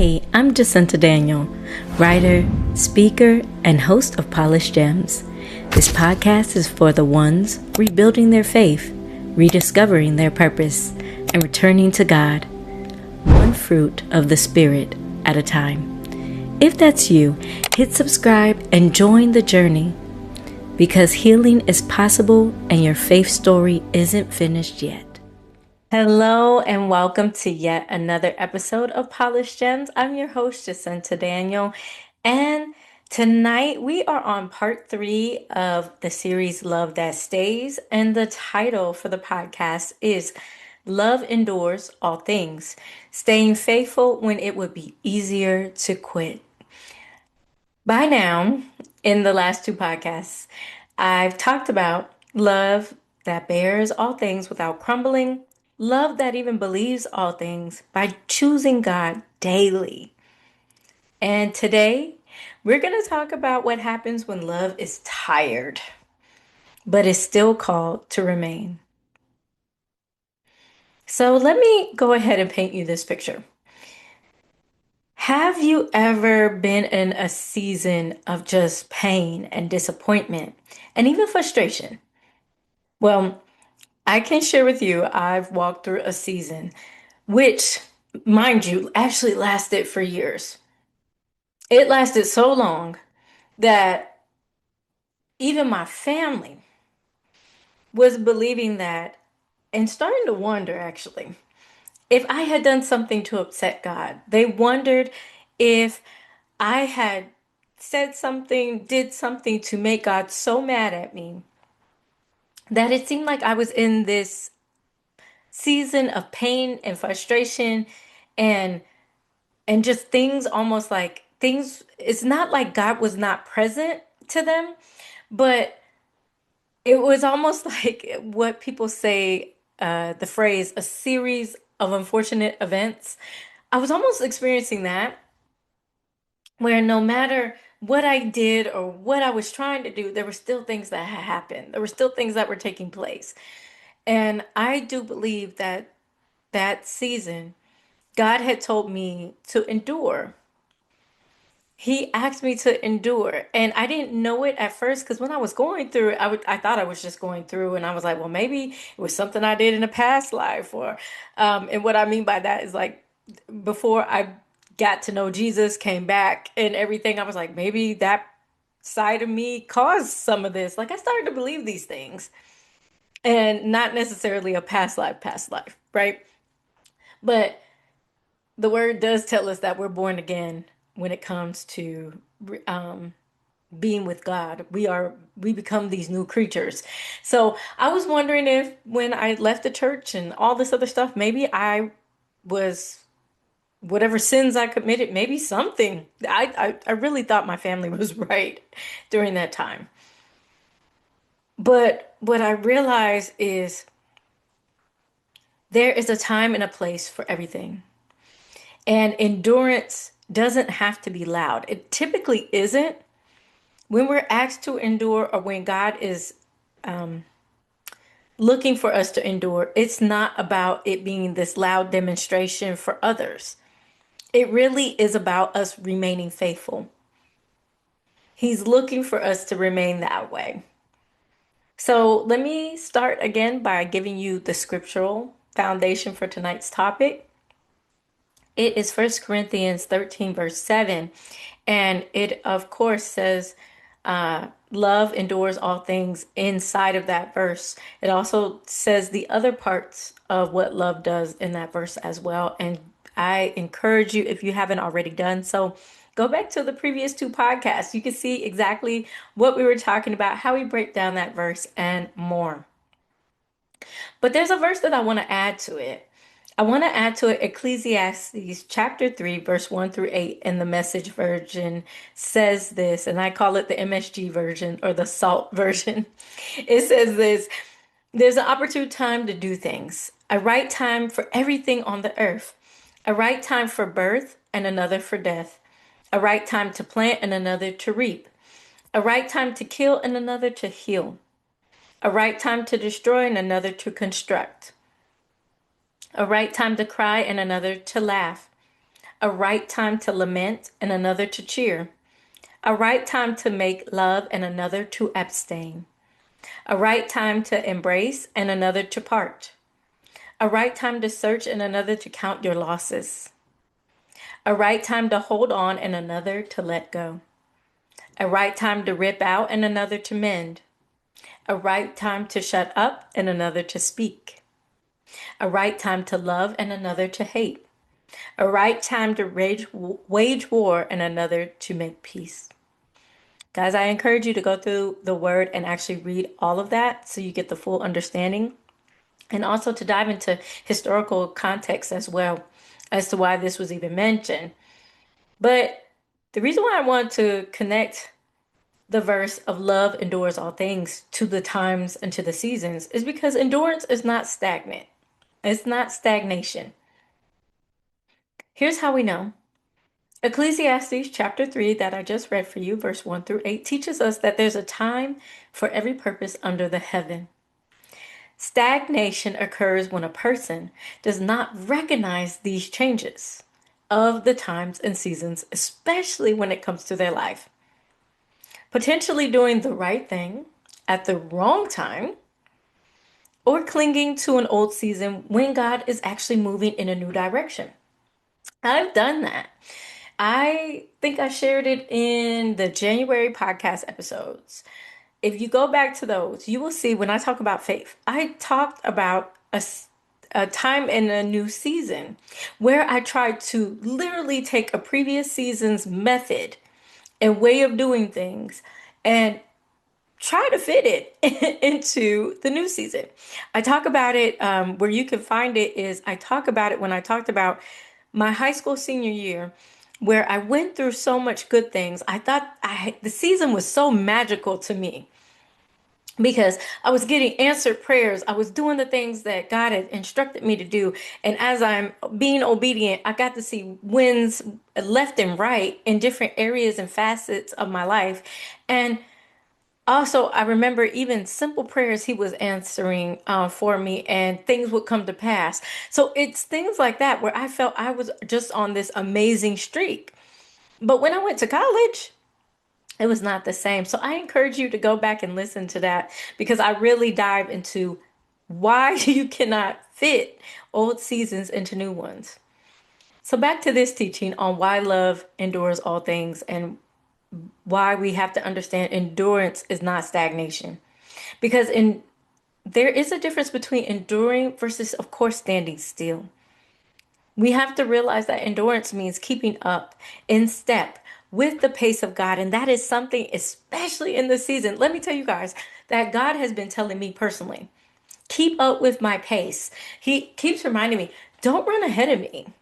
Hey, I'm Jacinta Daniel, writer, speaker, and host of Polished Jems. This podcast is for the ones rebuilding their faith, rediscovering their purpose, and returning to God, one fruit of the Spirit at a time. If that's you, hit subscribe and join the journey, because healing is possible and your faith story isn't finished yet. Hello and welcome to yet another episode of Polished Gems. I'm your host, Jacinta Daniel, and tonight we are on part 3 of the series Love That Stays, and the title for the podcast is Love Endures All Things, Staying Faithful When It Would Be Easier to Quit. By now, in the last 2 podcasts, I've talked about love that bears all things without crumbling, love that even believes all things by choosing God daily. And today, we're going to talk about what happens when love is tired, but is still called to remain. So let me go ahead and paint you this picture. Have you ever been in a season of just pain and disappointment and even frustration? Well, I can share with you, I've walked through a season which, mind you, actually lasted for years. It lasted so long that even my family was believing that and starting to wonder actually if I had done something to upset God. They wondered if I had said something, did something to make God so mad at me that it seemed like I was in this season of pain and frustration and just things almost like things, it's not like God was not present to them, but it was almost like what people say, the phrase, a series of unfortunate events. I was almost experiencing that where no matter what I did or what I was trying to do, there were still things that had happened. There were still things that were taking place. And I do believe that that season, God had told me to endure. He asked me to endure, and I didn't know it at first because when I was going through it, I thought I was just going through, and I was like, well, maybe it was something I did in a past life, or and what I mean by that is like before I got to know Jesus, came back, and everything, I was like, maybe that side of me caused some of this. Like I started to believe these things, and not necessarily a past life, right? But the word does tell us that we're born again when it comes to um, being with God. We become these new creatures. So I was wondering if when I left the church and all this other stuff, maybe I was whatever sins I committed, maybe something. I really thought my family was right during that time. But what I realized is there is a time and a place for everything. And endurance doesn't have to be loud. It typically isn't. When we're asked to endure or when God is looking for us to endure, it's not about it being this loud demonstration for others. It really is about us remaining faithful. He's looking for us to remain that way. So let me start again by giving you the scriptural foundation for tonight's topic. It is 1 Corinthians 13, verse 7. And it, of course, says, love endures all things inside of that verse. It also says the other parts of what love does in that verse as well. And I encourage you, if you haven't already done so, go back to the previous 2 podcasts. You can see exactly what we were talking about, how we break down that verse, and more. But there's a verse that I want to add to it. I want to add to it Ecclesiastes chapter 3, verse 1 through 8 in the Message version says this, and I call it the MSG version or the SALT version. It says this: there's an opportune time to do things, a right time for everything on the earth, a right time for birth and another for death, a right time to plant and another to reap, a right time to kill and another to heal, a right time to destroy and another to construct, a right time to cry and another to laugh, a right time to lament and another to cheer, a right time to make love and another to abstain, a right time to embrace and another to part, a right time to search and another to count your losses, a right time to hold on and another to let go, a right time to rip out and another to mend, a right time to shut up and another to speak, a right time to love and another to hate, a right time to wage war and another to make peace. Guys, I encourage you to go through the word and actually read all of that so you get the full understanding, and also to dive into historical context as well as to why this was even mentioned. But the reason why I want to connect the verse of love endures all things to the times and to the seasons is because endurance is not stagnant. It's not stagnation. Here's how we know. Ecclesiastes chapter 3 that I just read for you, verse 1 through 8, teaches us that there's a time for every purpose under the heaven. Stagnation occurs when a person does not recognize these changes of the times and seasons, especially when it comes to their life. Potentially doing the right thing at the wrong time, or clinging to an old season when God is actually moving in a new direction. I've done that. I think I shared it in the January podcast episodes. If you go back to those, you will see when I talk about faith, I talked about a time in a new season where I tried to literally take a previous season's method and way of doing things and try to fit it into the new season. I talk about it where you can find it is I talk about it when I talked about my high school senior year where I went through so much good things. I thought the season was so magical to me because I was getting answered prayers. I was doing the things that God had instructed me to do. And as I'm being obedient, I got to see wins left and right in different areas and facets of my life. And also, I remember even simple prayers he was answering for me, and things would come to pass. So it's things like that where I felt I was just on this amazing streak. But when I went to college, it was not the same. So I encourage you to go back and listen to that because I really dive into why you cannot fit old seasons into new ones. So back to this teaching on why love endures all things and why we have to understand endurance is not stagnation. Because there is a difference between enduring versus, of course, standing still. We have to realize that endurance means keeping up in step with the pace of God. And that is something, especially in this season. Let me tell you guys that God has been telling me personally, keep up with my pace. He keeps reminding me, don't run ahead of me.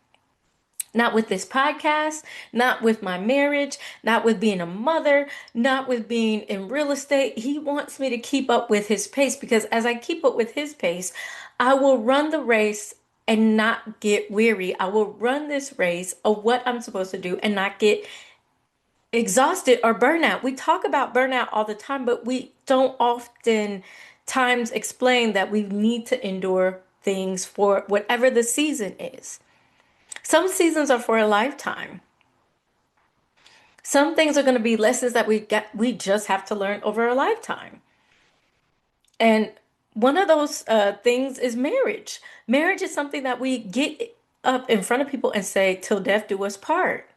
Not with this podcast, not with my marriage, not with being a mother, not with being in real estate. He wants me to keep up with his pace because as I keep up with his pace, I will run the race and not get weary. I will run this race of what I'm supposed to do and not get exhausted or burnout. We talk about burnout all the time, but we don't often times explain that we need to endure things for whatever the season is. Some seasons are for a lifetime. Some things are going to be lessons that we just have to learn over a lifetime. And one of those things is marriage. Marriage is something that we get up in front of people and say, till death do us part.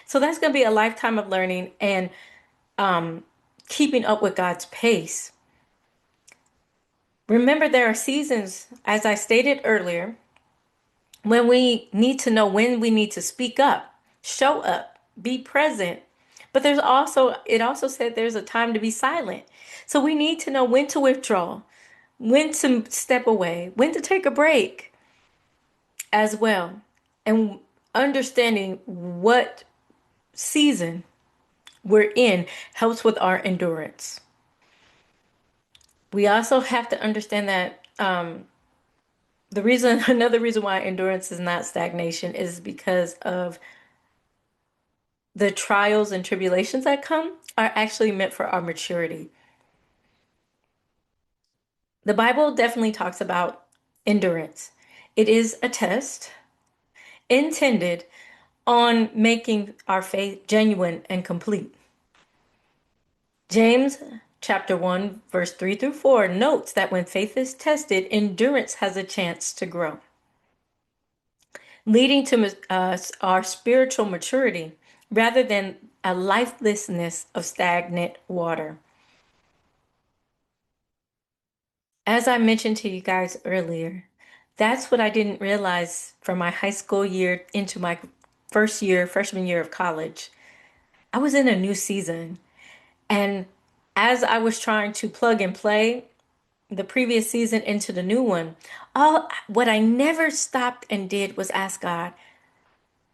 So that's going to be a lifetime of learning and keeping up with God's pace. Remember, there are seasons, as I stated earlier, when we need to know when we need to speak up, show up, be present. But it also said there's a time to be silent. So we need to know when to withdraw, when to step away, when to take a break as well. And understanding what season we're in helps with our endurance. We also have to understand that another reason why endurance is not stagnation is because of the trials and tribulations that come are actually meant for our maturity. The Bible definitely talks about endurance. It is a test intended on making our faith genuine and complete. James chapter 1, verse 3 through 4 notes that when faith is tested, endurance has a chance to grow, leading to our spiritual maturity rather than a lifelessness of stagnant water. As I mentioned to you guys earlier, that's what I didn't realize from my high school year into my freshman year of college. I was in a new season. And as I was trying to plug and play the previous season into the new one, all what I never stopped and did was ask God,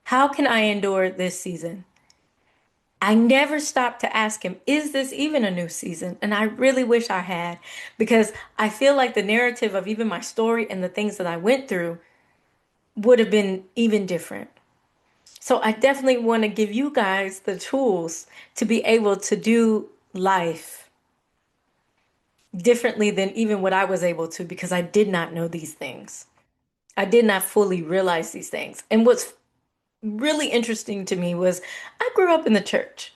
how can I endure this season? I never stopped to ask him, is this even a new season? And I really wish I had, because I feel like the narrative of even my story and the things that I went through would have been even different. So I definitely want to give you guys the tools to be able to do life differently than even what I was able to, because I did not know these things. I did not fully realize these things. And what's really interesting to me was I grew up in the church.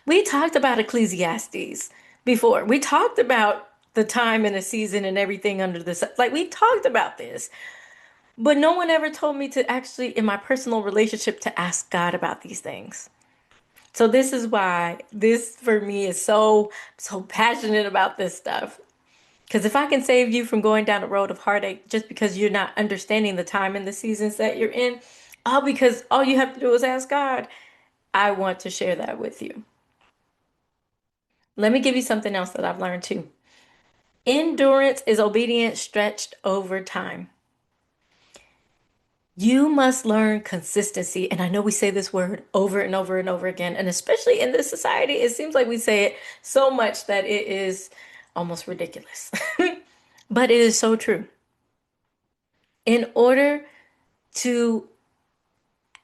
We talked about Ecclesiastes before. We talked about the time and the season and everything under the sun. Like, we talked about this, but no one ever told me to actually, in my personal relationship, to ask God about these things. So this is why this for me is so passionate about this stuff. Because if I can save you from going down a road of heartache just because you're not understanding the time and the seasons that you're in, all because all you have to do is ask God, I want to share that with you. Let me give you something else that I've learned too. Endurance is obedience stretched over time. You must learn consistency. And I know we say this word over and over and over again. And especially in this society, it seems like we say it so much that it is almost ridiculous. But it is so true. In order to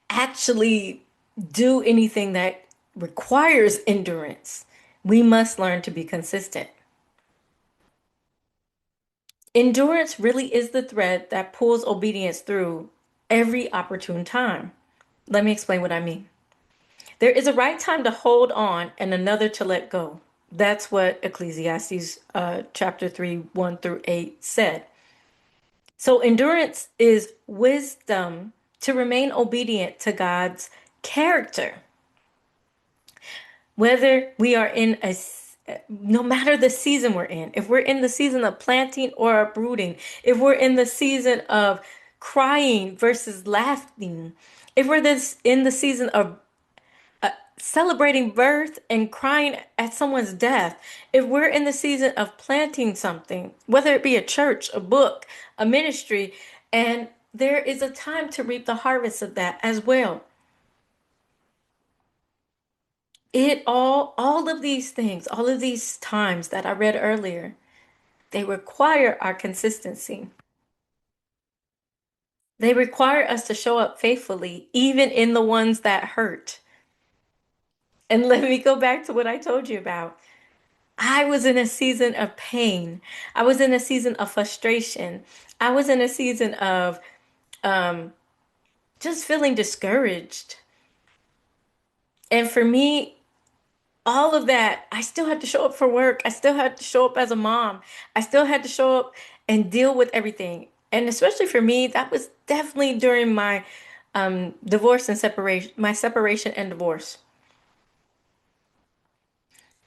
actually do anything that requires endurance, we must learn to be consistent. Endurance really is the thread that pulls obedience through every opportune time. Let me explain what I mean. There is a right time to hold on and another to let go. That's what Ecclesiastes chapter 3, 1 through 8 said. So endurance is wisdom to remain obedient to God's character. Whether we are in no matter the season we're in, if we're in the season of planting or uprooting, if we're in the season of crying versus laughing, if we're in the season of celebrating birth and crying at someone's death, if we're in the season of planting something, whether it be a church, a book, a ministry, and there is a time to reap the harvest of that as well. All of these things, all of these times that I read earlier, they require our consistency. They require us to show up faithfully, even in the ones that hurt. And let me go back to what I told you about. I was in a season of pain. I was in a season of frustration. I was in a season of um, just feeling discouraged. And for me, all of that, I still had to show up for work. I still had to show up as a mom. I still had to show up and deal with everything. And especially for me, that was definitely during my divorce and separation, my separation and divorce.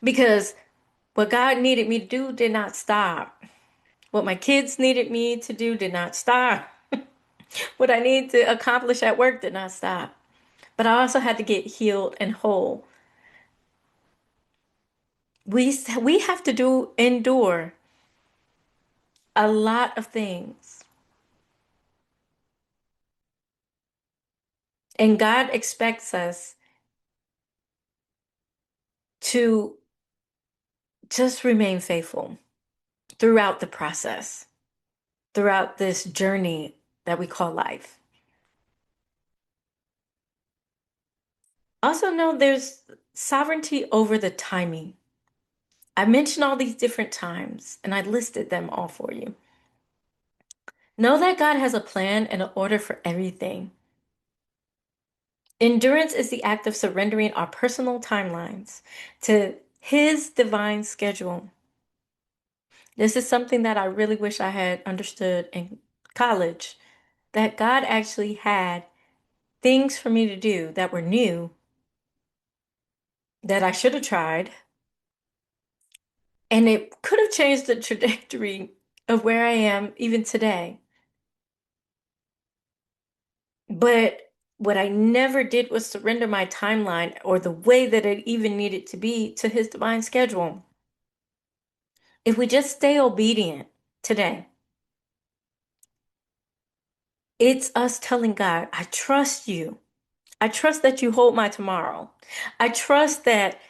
Because what God needed me to do did not stop. What my kids needed me to do did not stop. What I needed to accomplish at work did not stop. But I also had to get healed and whole. We have to endure a lot of things. And God expects us to just remain faithful throughout the process, throughout this journey that we call life. Also, know there's sovereignty over the timing. I mentioned all these different times and I listed them all for you. Know that God has a plan and an order for everything. Endurance is the act of surrendering our personal timelines to His divine schedule. This is something that I really wish I had understood in college, that God actually had things for me to do that were new that I should have tried, and it could have changed the trajectory of where I am even today. But what I never did was surrender my timeline or the way that it even needed to be to His divine schedule. If we just stay obedient today, it's us telling God, I trust you. I trust that you hold my tomorrow. I trust that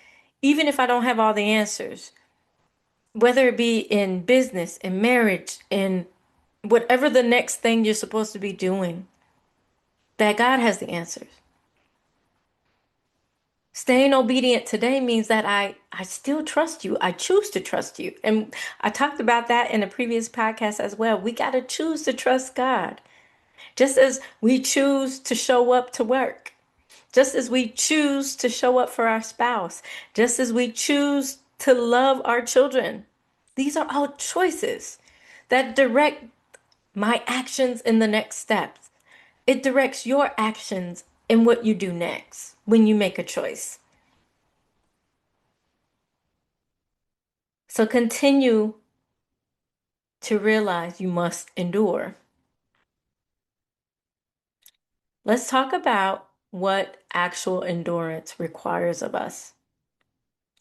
even if I don't have all the answers, whether it be in business, in marriage, in whatever the next thing you're supposed to be doing, that God has the answers. Staying obedient today means that I still trust you. I choose to trust you. And I talked about that in a previous podcast as well. We got to choose to trust God. Just as we choose to show up to work, just as we choose to show up for our spouse, just as we choose to love our children. These are all choices that direct my actions in the next steps. It directs your actions in what you do next when you make a choice. So continue to realize you must endure. Let's talk about what actual endurance requires of us.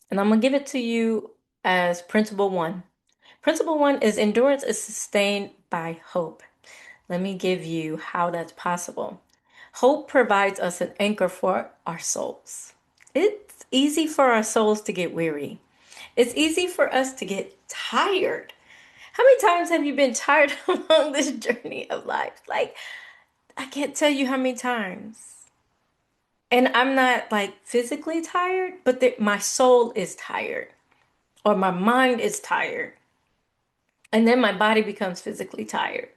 And I'm going to give it to you as principle one. Principle one is endurance is sustained by hope. Let me give you how that's possible. Hope provides us an anchor for our souls. It's easy for our souls to get weary. It's easy for us to get tired. How many times have you been tired along this journey of life? Like, I can't tell you how many times. And I'm not like physically tired, but my soul is tired or my mind is tired. And then my body becomes physically tired.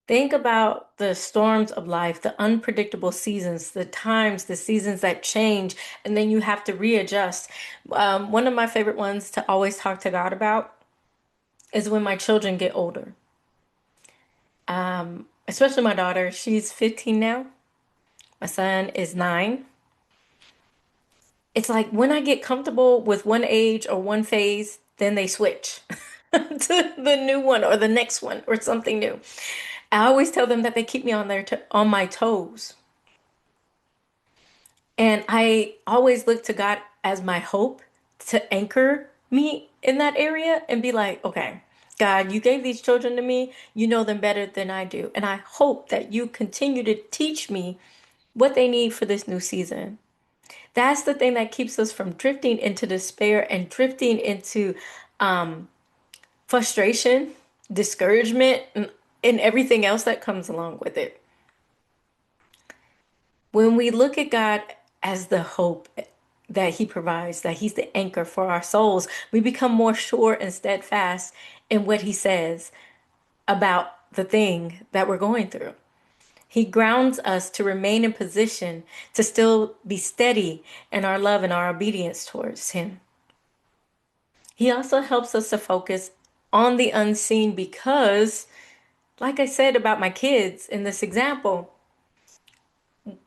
Think about the storms of life, the unpredictable seasons, the times, the seasons that change, and then you have to readjust. One of my favorite ones to always talk to God about is when my children get older. Especially my daughter, she's 15 now. My son is 9. It's like when I get comfortable with one age or one phase, then they switch to the new one or the next one or something new. I always tell them that they keep me on on my toes. And I always look to God as my hope to anchor me in that area and be like, okay, God, you gave these children to me. You know them better than I do. And I hope that you continue to teach me what they need for this new season. That's the thing that keeps us from drifting into despair and drifting into um, frustration, discouragement, and everything else that comes along with it. When we look at God as the hope that He provides, that He's the anchor for our souls, we become more sure and steadfast in what He says about the thing that we're going through. He grounds us to remain in position to still be steady in our love and our obedience towards Him. He also helps us to focus on the unseen because, like I said about my kids in this example,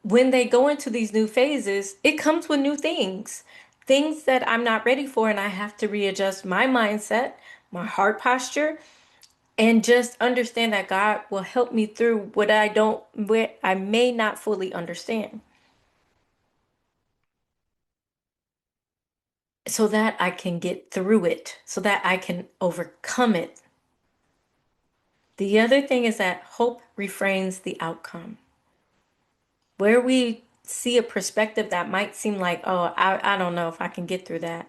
when they go into these new phases, it comes with new things, things that I'm not ready for, and I have to readjust my mindset, my heart posture, and just understand that God will help me through what I may not fully understand, so that I can get through it, so that I can overcome it. The other thing is that hope refrains the outcome. Where we see a perspective that might seem like, oh, I don't know if I can get through that.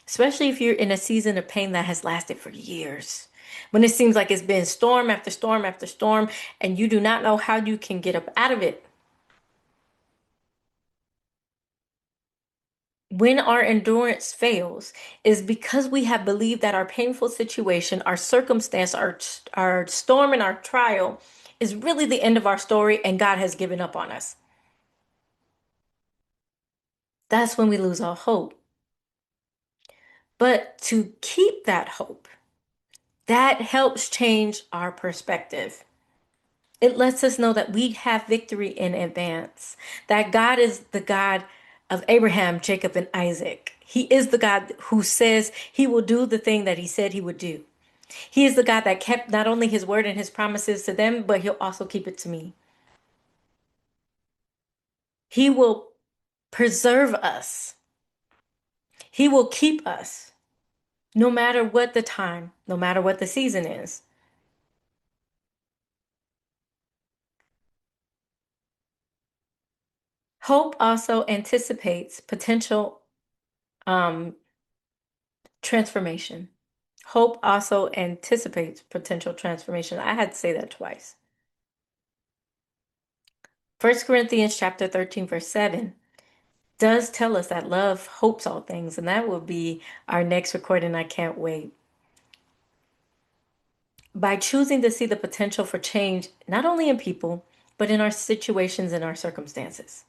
Especially if you're in a season of pain that has lasted for years. When it seems like it's been storm after storm after storm, and you do not know how you can get up out of it. When our endurance fails, is because we have believed that our painful situation, our circumstance, our storm, and our trial is really the end of our story and God has given up on us. That's when we lose our hope. But to keep that hope, that helps change our perspective. It lets us know that we have victory in advance, that God is the God of Abraham, Jacob, and Isaac. He is the God who says he will do the thing that he said he would do. He is the God that kept not only his word and his promises to them, but he'll also keep it to me. He will preserve us. He will keep us no matter what the time, no matter what the season is. Hope also anticipates potential um, transformation. Hope also anticipates potential transformation. I had to say that twice. 1 Corinthians chapter 13, verse 7 does tell us that love hopes all things, and that will be our next recording. I can't wait. By choosing to see the potential for change, not only in people, but in our situations and our circumstances.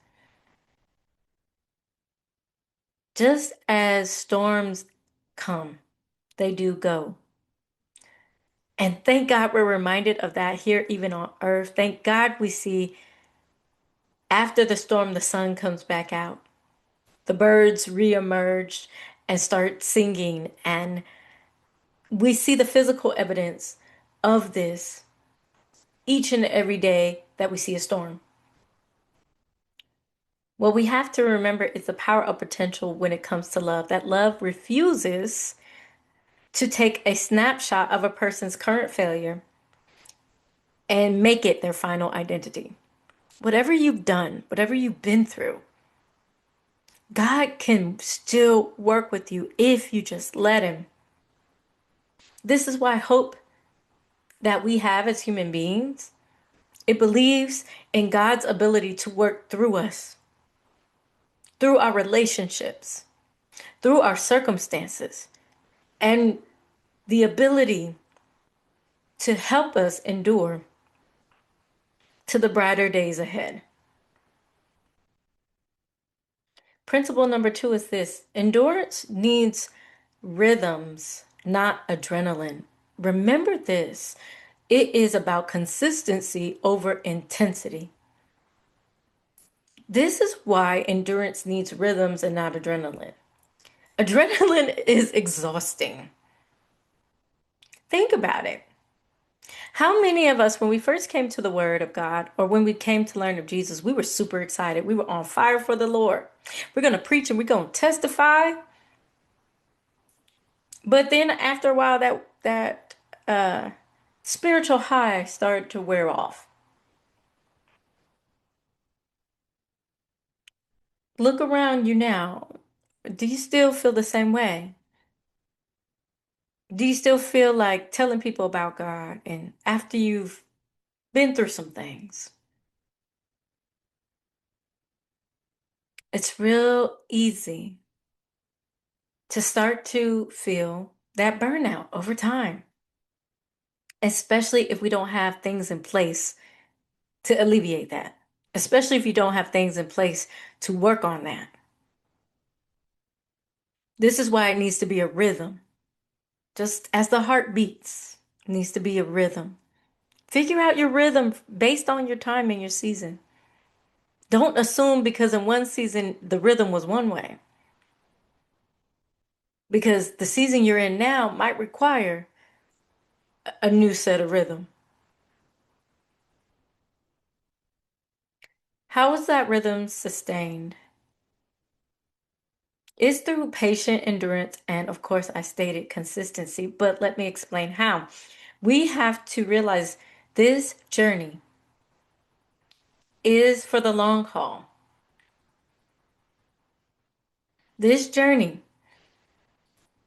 Just as storms come, they do go. And thank God we're reminded of that here, even on earth. Thank God we see after the storm, the sun comes back out. The birds reemerge and start singing. And we see the physical evidence of this each and every day that we see a storm. What we have to remember is the power of potential when it comes to love. That love refuses to take a snapshot of a person's current failure and make it their final identity. Whatever you've done, whatever you've been through, God can still work with you if you just let Him. This is why hope that we have as human beings, it believes in God's ability to work through us, through our relationships, through our circumstances, and the ability to help us endure to the brighter days ahead. Principle number 2 is this: endurance needs rhythms, not adrenaline. Remember this: it is about consistency over intensity. This is why endurance needs rhythms and not adrenaline. Adrenaline is exhausting. Think about it. How many of us, when we first came to the Word of God or when we came to learn of Jesus, we were super excited. We were on fire for the Lord. We're going to preach and we're going to testify. But then after a while, that spiritual high started to wear off. Look around you now. Do you still feel the same way? Do you still feel like telling people about God and after you've been through some things? It's real easy to start to feel that burnout over time, especially if we don't have things in place to alleviate that, especially if you don't have things in place to work on that. This is why it needs to be a rhythm. Just as the heart beats, it needs to be a rhythm. Figure out your rhythm based on your time and your season. Don't assume because in one season the rhythm was one way, because the season you're in now might require a new set of rhythm. How is that rhythm sustained? It's through patient endurance and, of course, I stated consistency, but let me explain how. We have to realize this journey is for the long haul. This journey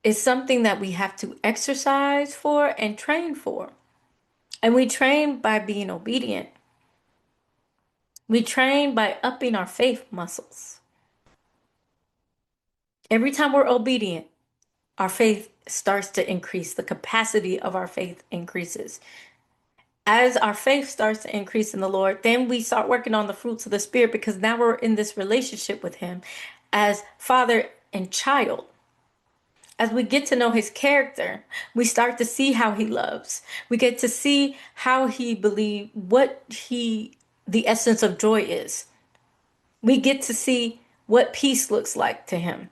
is something that we have to exercise for and train for. And we train by being obedient. We train by upping our faith muscles. Every time we're obedient, our faith starts to increase. The capacity of our faith increases. as our faith starts to increase in the Lord, then we start working on the fruits of the Spirit because now we're in this relationship with Him as father and child. As we get to know His character, we start to see how He loves. We get to see how He believes, the essence of joy is. We get to see what peace looks like to Him.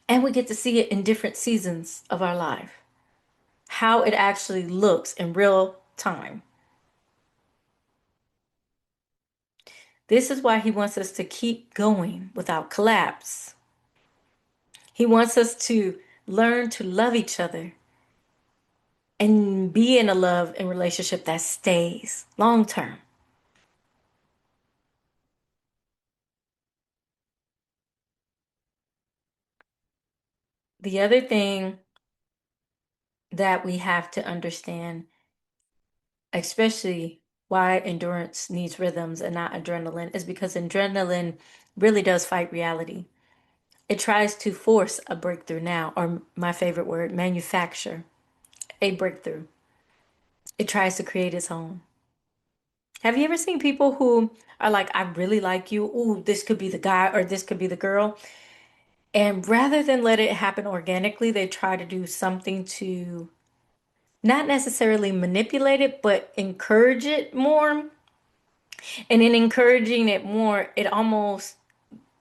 And we get to see it in different seasons of our life, how it actually looks in real time. This is why He wants us to keep going without collapse. He wants us to learn to love each other and be in a love and relationship that stays long term. The other thing that we have to understand, especially why endurance needs rhythms and not adrenaline, is because adrenaline really does fight reality. It tries to force a breakthrough now, or my favorite word, manufacture a breakthrough. It tries to create its own. Have you ever seen people who are like, I really like you. Ooh, this could be the guy or this could be the girl. And rather than let it happen organically, they try to do something to not necessarily manipulate it, but encourage it more. And in encouraging it more, it almost,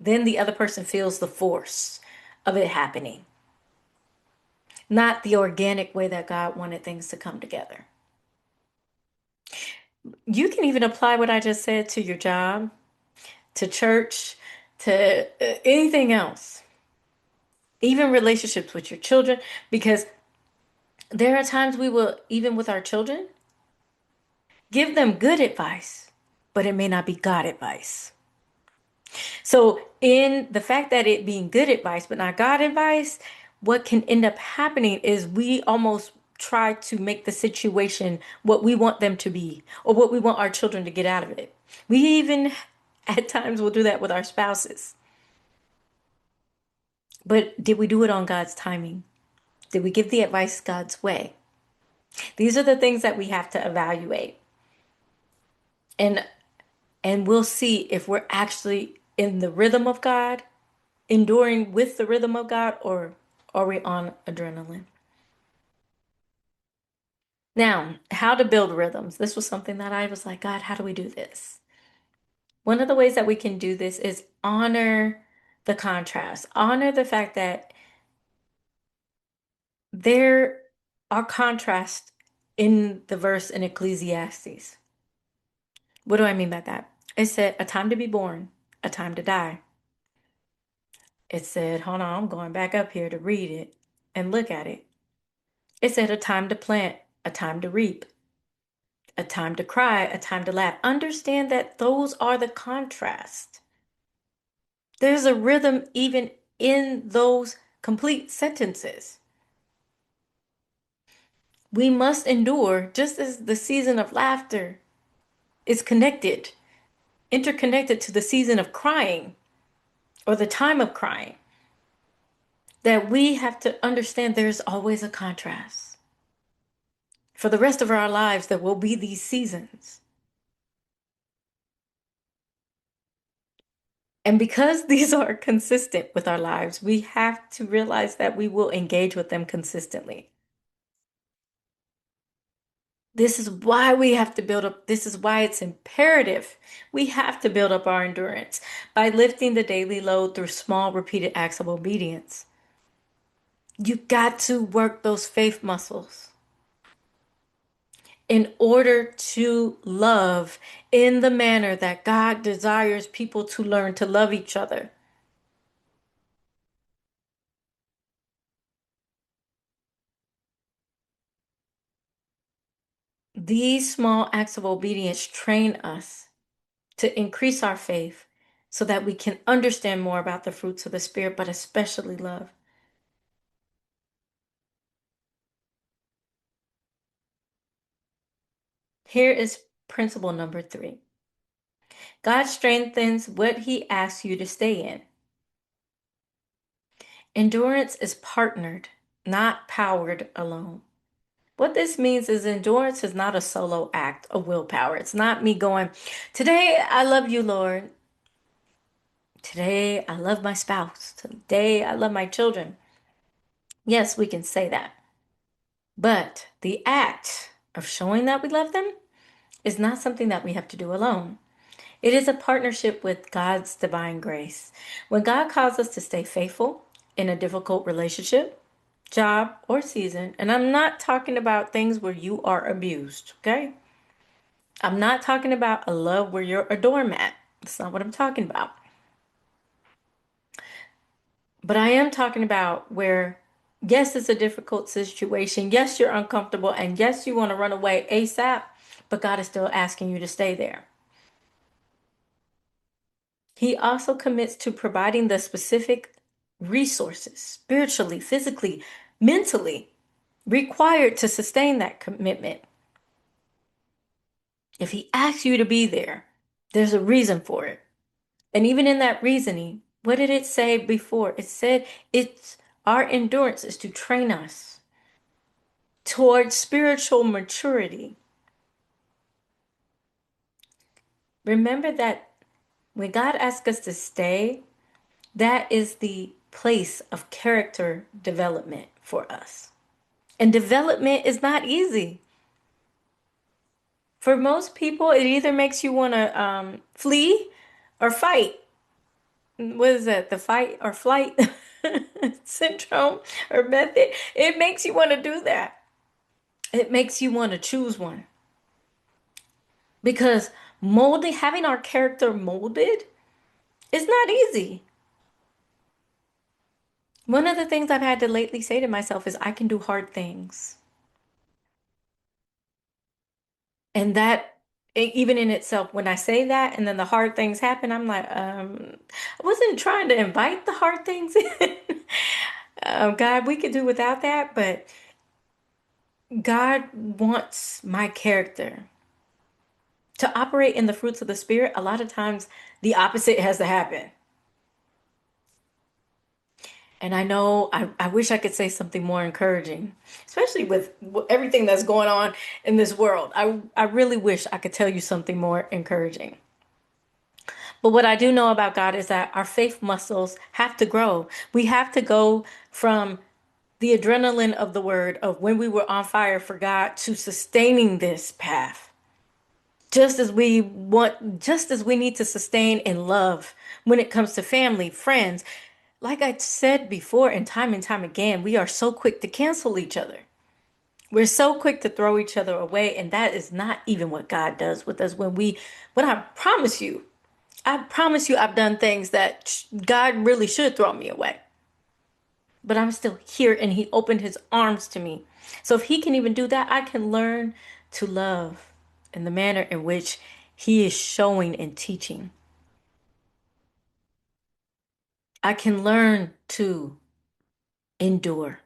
then the other person feels the force of it happening, not the organic way that God wanted things to come together. You can even apply what I just said to your job, to church, to anything else, even relationships with your children, because there are times we will, even with our children, give them good advice, but it may not be God advice. So, in the fact that it being good advice, but not God advice, what can end up happening is we almost try to make the situation what we want them to be or what we want our children to get out of it. We even at times will do that with our spouses. But did we do it on God's timing? Did we give the advice God's way? These are the things that we have to evaluate. And we'll see if we're actually in the rhythm of God, enduring with the rhythm of God, or are we on adrenaline? Now, how to build rhythms. This was something that I was like, God, how do we do this? One of the ways that we can do this is honor the contrast, honor the fact that there are contrasts in the verse in Ecclesiastes. What do I mean by that? It said a time to be born, a time to die. It said, hold on, I'm going back up here to read it and look at it. It said a time to plant, a time to reap, a time to cry, a time to laugh. Understand that those are the contrast. There's a rhythm even in those complete sentences. We must endure just as the season of laughter is connected, interconnected to the season of crying or the time of crying. That we have to understand there's always a contrast. For the rest of our lives, there will be these seasons. And because these are consistent with our lives, we have to realize that we will engage with them consistently. This is why we have to build up, this is why it's imperative. We have to build up our endurance by lifting the daily load through small, repeated acts of obedience. You got to work those faith muscles in order to love in the manner that God desires people to learn to love each other. These small acts of obedience train us to increase our faith so that we can understand more about the fruits of the Spirit, but especially love. Here is principle number 3. God strengthens what He asks you to stay in. Endurance is partnered, not powered alone. What this means is endurance is not a solo act of willpower. It's not me going, today I love you, Lord. Today I love my spouse. Today I love my children. Yes, we can say that. But the act of showing that we love them is not something that we have to do alone. It is a partnership with God's divine grace. When God calls us to stay faithful in a difficult relationship, job, or season, and I'm not talking about things where you are abused, okay? I'm not talking about a love where you're a doormat. That's not what I'm talking about. But I am talking about where, yes, it's a difficult situation. Yes, you're uncomfortable. And yes, you want to run away ASAP, but God is still asking you to stay there. He also commits to providing the specific resources, spiritually, physically, mentally, required to sustain that commitment. If He asks you to be there, there's a reason for it. And even in that reasoning, what did it say before? It said it's our endurance is to train us towards spiritual maturity. Remember that when God asks us to stay, that is the place of character development for us. And development is not easy. For most people, it either makes you want to flee or fight. What is that? The fight or flight syndrome or method? It makes you want to do that. It makes you want to choose one. Because molding, having our character molded is not easy. One of the things I've had to lately say to myself is I can do hard things. And that, even in itself, when I say that and then the hard things happen, I'm like, I wasn't trying to invite the hard things in. God, we could do without that, but God wants my character to operate in the fruits of the Spirit. A lot of times, the opposite has to happen. And I know I wish I could say something more encouraging, especially with everything that's going on in this world. I really wish I could tell you something more encouraging. But what I do know about God is that our faith muscles have to grow. We have to go from the adrenaline of the word of when we were on fire for God to sustaining this path. Just as we need to sustain in love when it comes to family, friends. Like I said before, and time again, we are so quick to cancel each other. We're so quick to throw each other away, and that is not even what God does with us when I promise you, I've done things that God really should throw me away. But I'm still here, and He opened His arms to me. So if He can even do that, I can learn to love in the manner in which He is showing and teaching. I can learn to endure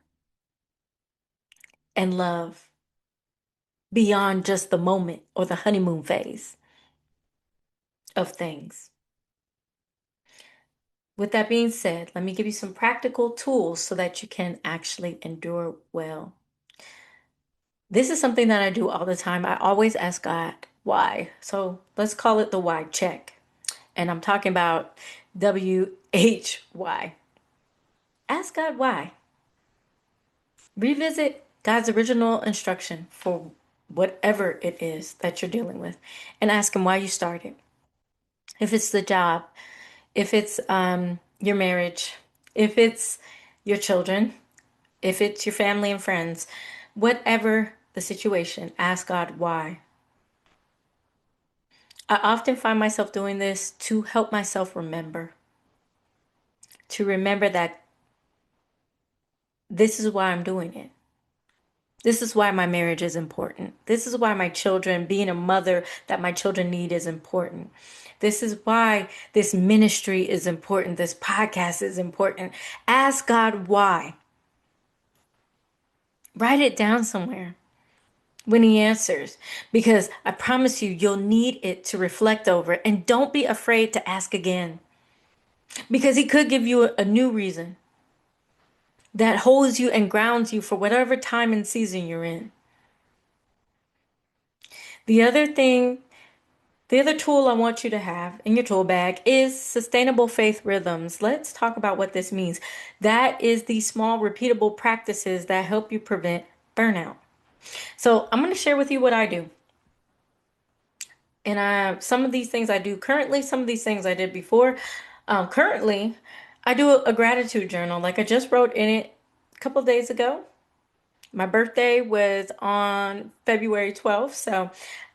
and love beyond just the moment or the honeymoon phase of things. With that being said, let me give you some practical tools so that you can actually endure well. This is something that I do all the time. I always ask God why. So let's call it the why check. And I'm talking about WHY. Ask God why. Revisit God's original instruction for whatever it is that you're dealing with and ask Him why you started. If it's the job, if it's your marriage, if it's your children, if it's your family and friends, whatever the situation, ask God why. I often find myself doing this to help myself remember, to remember that this is why I'm doing it. This is why my marriage is important. This is why my children, being a mother that my children need is important. This is why this ministry is important. This podcast is important. Ask God why. Write it down somewhere when He answers, because I promise you, you'll need it to reflect over it. And don't be afraid to ask again, because He could give you a new reason that holds you and grounds you for whatever time and season you're in. The other thing, the other tool I want you to have in your tool bag is sustainable faith rhythms. Let's talk about what this means. That is the small, repeatable practices that help you prevent burnout. So I'm going to share with you what I do. And some of these things I do currently, some of these things I did before. Currently, I do a gratitude journal. Like I just wrote in it a couple of days ago. My birthday was on February 12th, so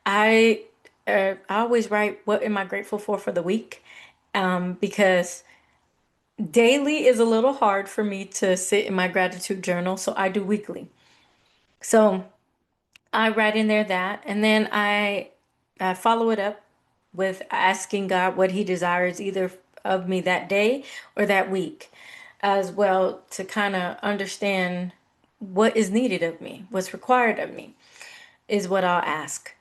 I I always write what am I grateful for the week, because daily is a little hard for me to sit in my gratitude journal, so I do weekly. So I write in there that, and then I follow it up with asking God what He desires either of me that day or that week, as well to kind of understand what is needed of me, what's required of me, is what I'll ask.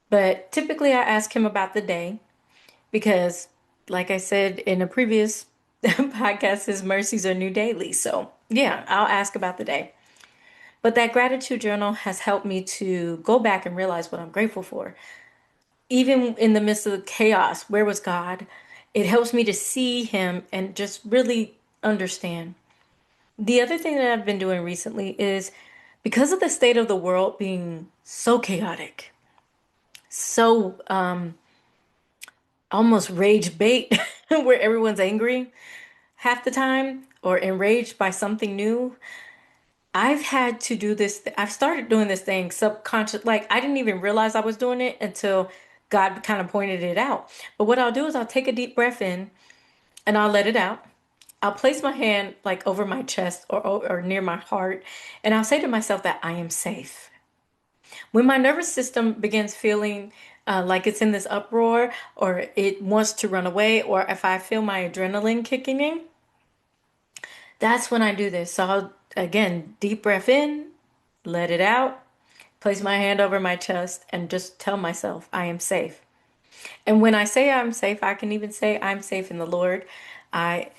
But typically, I ask Him about the day because, like I said in a previous podcast, His mercies are new daily. So, yeah, I'll ask about the day. But that gratitude journal has helped me to go back and realize what I'm grateful for. Even in the midst of the chaos, where was God? It helps me to see Him and just really understand. The other thing that I've been doing recently is because of the state of the world being so chaotic, so almost rage bait, where everyone's angry half the time or enraged by something new. I've had to do this. I've started doing this thing subconscious. Like I didn't even realize I was doing it until God kind of pointed it out. But what I'll do is I'll take a deep breath in and I'll let it out. I'll place my hand like over my chest or near my heart, and I'll say to myself that I am safe. When my nervous system begins feeling like it's in this uproar or it wants to run away, or if I feel my adrenaline kicking in, that's when I do this. So I'll, again, deep breath in, let it out, place my hand over my chest, and just tell myself I am safe. And when I say I'm safe, I can even say I'm safe in the Lord. I,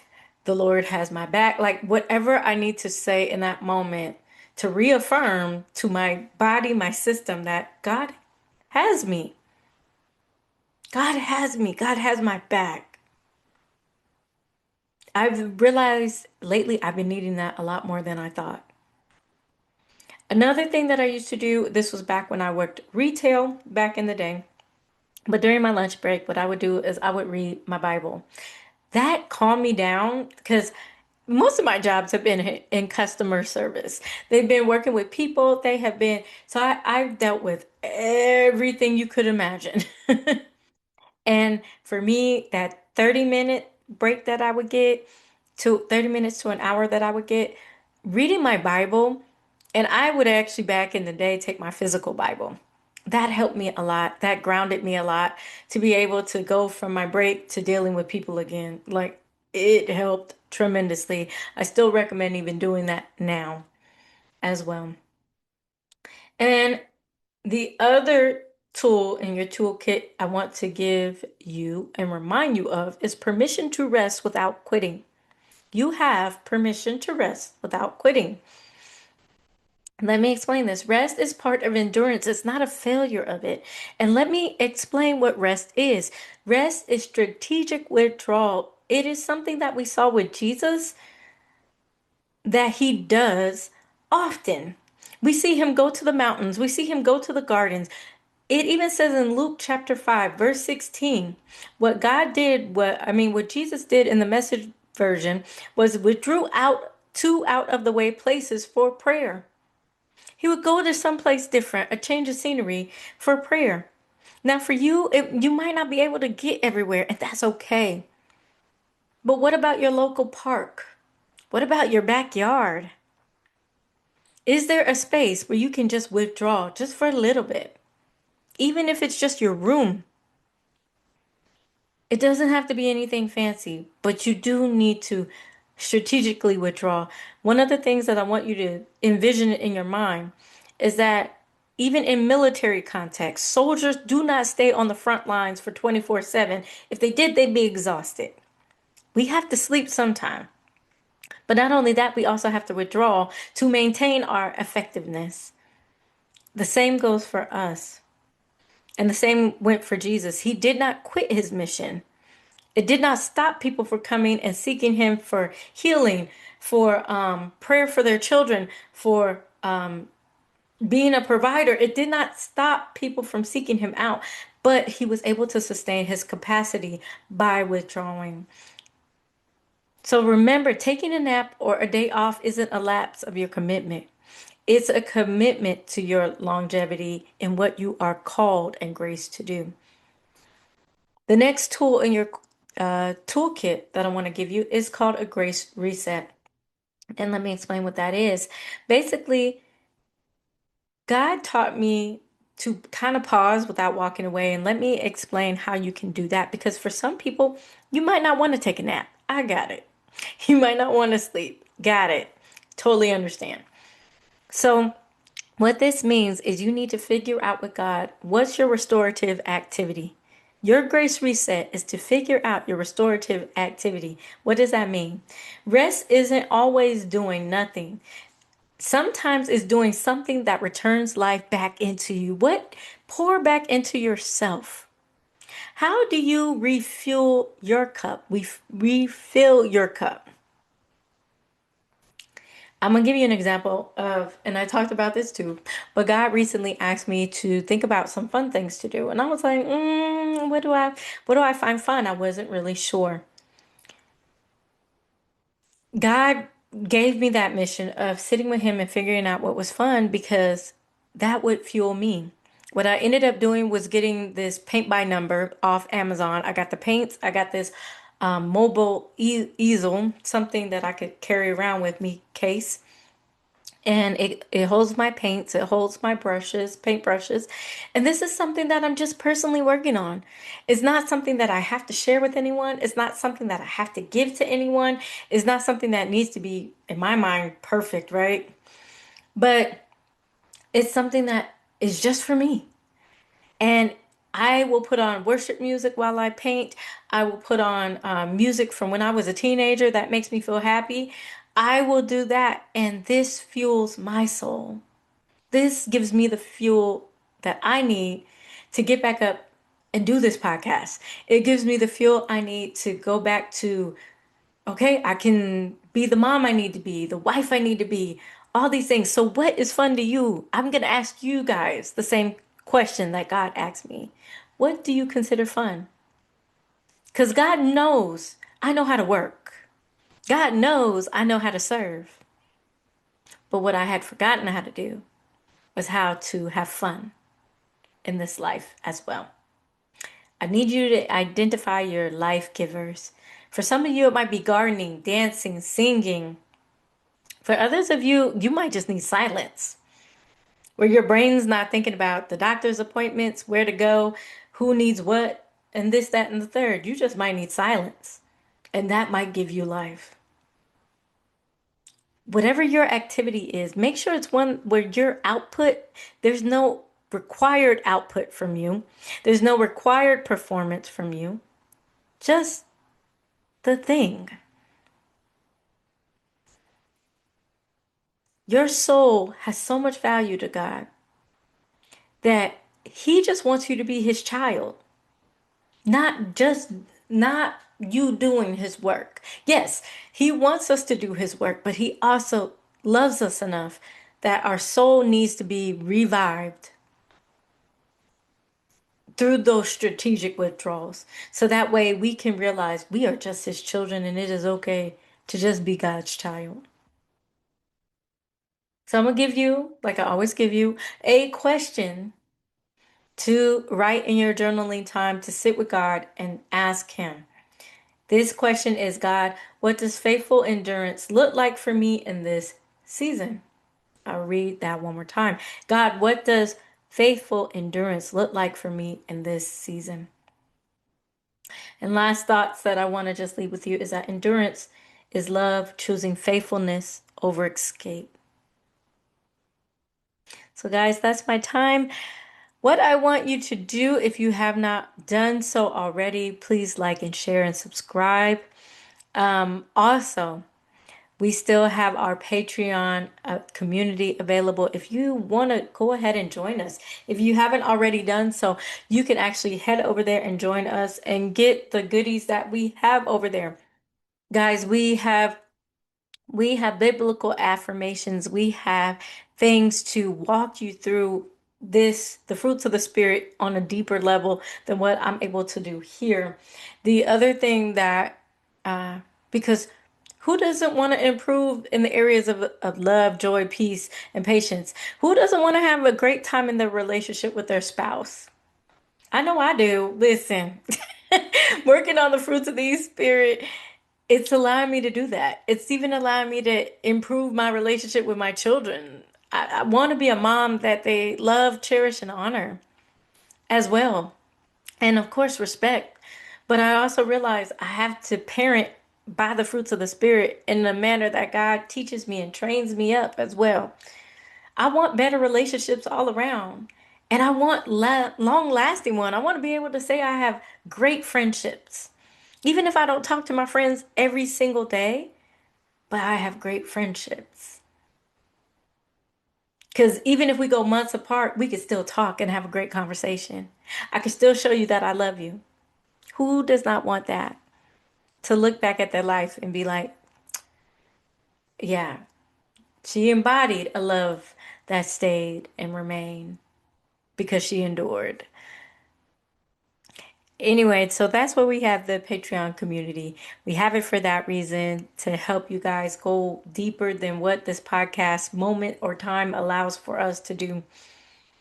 the Lord has my back. Like whatever I need to say in that moment to reaffirm to my body, my system that God has me. God has me. God has my back. I've realized lately I've been needing that a lot more than I thought. Another thing that I used to do, this was back when I worked retail back in the day, but during my lunch break, what I would do is I would read my Bible. That calmed me down because most of my jobs have been in customer service. They've been working with people. They have been, so I've dealt with everything you could imagine. And for me, that 30-minute break that I would get, to 30 minutes to an hour that I would get, reading my Bible, and I would actually back in the day take my physical Bible. That helped me a lot. That grounded me a lot to be able to go from my break to dealing with people again. Like it helped tremendously. I still recommend even doing that now as well. And the other tool in your toolkit I want to give you and remind you of is permission to rest without quitting. You have permission to rest without quitting. Let me explain this. Rest is part of endurance. It's not a failure of it. And let me explain what rest is. Rest is strategic withdrawal. It is something that we saw with Jesus that he does often. We see him go to the mountains. We see him go to the gardens. It even says in Luke chapter 5, verse 16, what God did, what Jesus did in the message version was withdrew out of the way places for prayer. He would go to someplace different, a change of scenery for prayer. Now, for you, you might not be able to get everywhere, and that's okay. But what about your local park? What about your backyard? Is there a space where you can just withdraw just for a little bit? Even if it's just your room. It doesn't have to be anything fancy, but you do need to strategically withdraw. One of the things that I want you to envision in your mind is that even in military context, soldiers do not stay on the front lines for 24/7. If they did, they'd be exhausted. We have to sleep sometime. But not only that, we also have to withdraw to maintain our effectiveness. The same goes for us. And the same went for Jesus. He did not quit his mission. It did not stop people from coming and seeking him for healing, for prayer for their children, for being a provider. It did not stop people from seeking him out, but he was able to sustain his capacity by withdrawing. So remember, taking a nap or a day off isn't a lapse of your commitment. It's a commitment to your longevity in what you are called and graced to do. The next tool in your toolkit that I want to give you is called a grace reset. And let me explain what that is. Basically, God taught me to kind of pause without walking away, and let me explain how you can do that, because for some people, you might not want to take a nap. I got it. You might not want to sleep. Got it. Totally understand. So, what this means is you need to figure out with God, what's your restorative activity? Your grace reset is to figure out your restorative activity. What does that mean? Rest isn't always doing nothing. Sometimes it's doing something that returns life back into you. What? Pour back into yourself. How do you refuel your cup? Refill your cup. I'm gonna give you an example of, and I talked about this too, but God recently asked me to think about some fun things to do, and I was like, what do I find fun? I wasn't really sure. God gave me that mission of sitting with Him and figuring out what was fun, because that would fuel me. What I ended up doing was getting this paint by number off Amazon. I got the paints. I got this mobile easel, something that I could carry around with me, case. And it holds my paints, it holds my brushes, paint brushes. And this is something that I'm just personally working on. It's not something that I have to share with anyone. It's not something that I have to give to anyone. It's not something that needs to be, in my mind, perfect, right? But it's something that is just for me. And I will put on worship music while I paint. I will put on music from when I was a teenager that makes me feel happy. I will do that, and this fuels my soul. This gives me the fuel that I need to get back up and do this podcast. It gives me the fuel I need to go back to, okay, I can be the mom I need to be, the wife I need to be, all these things. So, what is fun to you? I'm going to ask you guys the same question that God asked me. What do you consider fun? Because God knows I know how to work, God knows I know how to serve. But what I had forgotten how to do was how to have fun in this life as well. I need you to identify your life givers. For some of you, it might be gardening, dancing, singing. For others of you, you might just need silence, where your brain's not thinking about the doctor's appointments, where to go, who needs what, and this, that, and the third. You just might need silence, and that might give you life. Whatever your activity is, make sure it's one where your output, there's no required output from you, there's no required performance from you, just the thing. Your soul has so much value to God that He just wants you to be His child, not you doing His work. Yes, He wants us to do His work, but He also loves us enough that our soul needs to be revived through those strategic withdrawals. So that way we can realize we are just His children, and it is okay to just be God's child. So I'm going to give you, like I always give you, a question to write in your journaling time to sit with God and ask Him. This question is, God, what does faithful endurance look like for me in this season? I'll read that one more time. God, what does faithful endurance look like for me in this season? And last thoughts that I want to just leave with you is that endurance is love choosing faithfulness over escape. So, guys, that's my time. What I want you to do, if you have not done so already, please like and share and subscribe. Also, We still have our Patreon community available. If you want to go ahead and join us, if you haven't already done so, you can actually head over there and join us and get the goodies that we have over there. Guys, we have biblical affirmations. We have things to walk you through the fruits of the spirit on a deeper level than what I'm able to do here. The other thing that, uh, because who doesn't want to improve in the areas of love, joy, peace, and patience? Who doesn't want to have a great time in their relationship with their spouse? I know I do. Listen, working on the fruits of the spirit, it's allowing me to do that. It's even allowing me to improve my relationship with my children. I want to be a mom that they love, cherish, and honor as well. And of course, respect. But I also realize I have to parent by the fruits of the Spirit in the manner that God teaches me and trains me up as well. I want better relationships all around. And I want long lasting one. I want to be able to say I have great friendships. Even if I don't talk to my friends every single day, but I have great friendships. Because even if we go months apart, we could still talk and have a great conversation. I can still show you that I love you. Who does not want that? To look back at their life and be like, yeah, she embodied a love that stayed and remained because she endured. Anyway, so that's why we have the Patreon community. We have it for that reason to help you guys go deeper than what this podcast moment or time allows for us to do.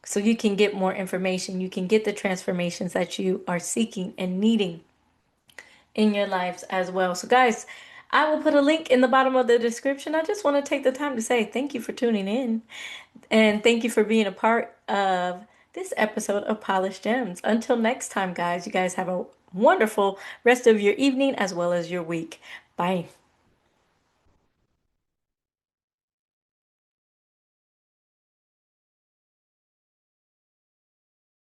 So you can get more information. You can get the transformations that you are seeking and needing in your lives as well. So, guys, I will put a link in the bottom of the description. I just want to take the time to say thank you for tuning in and thank you for being a part of this episode of Polished Gems. Until next time, guys, you guys have a wonderful rest of your evening as well as your week. Bye.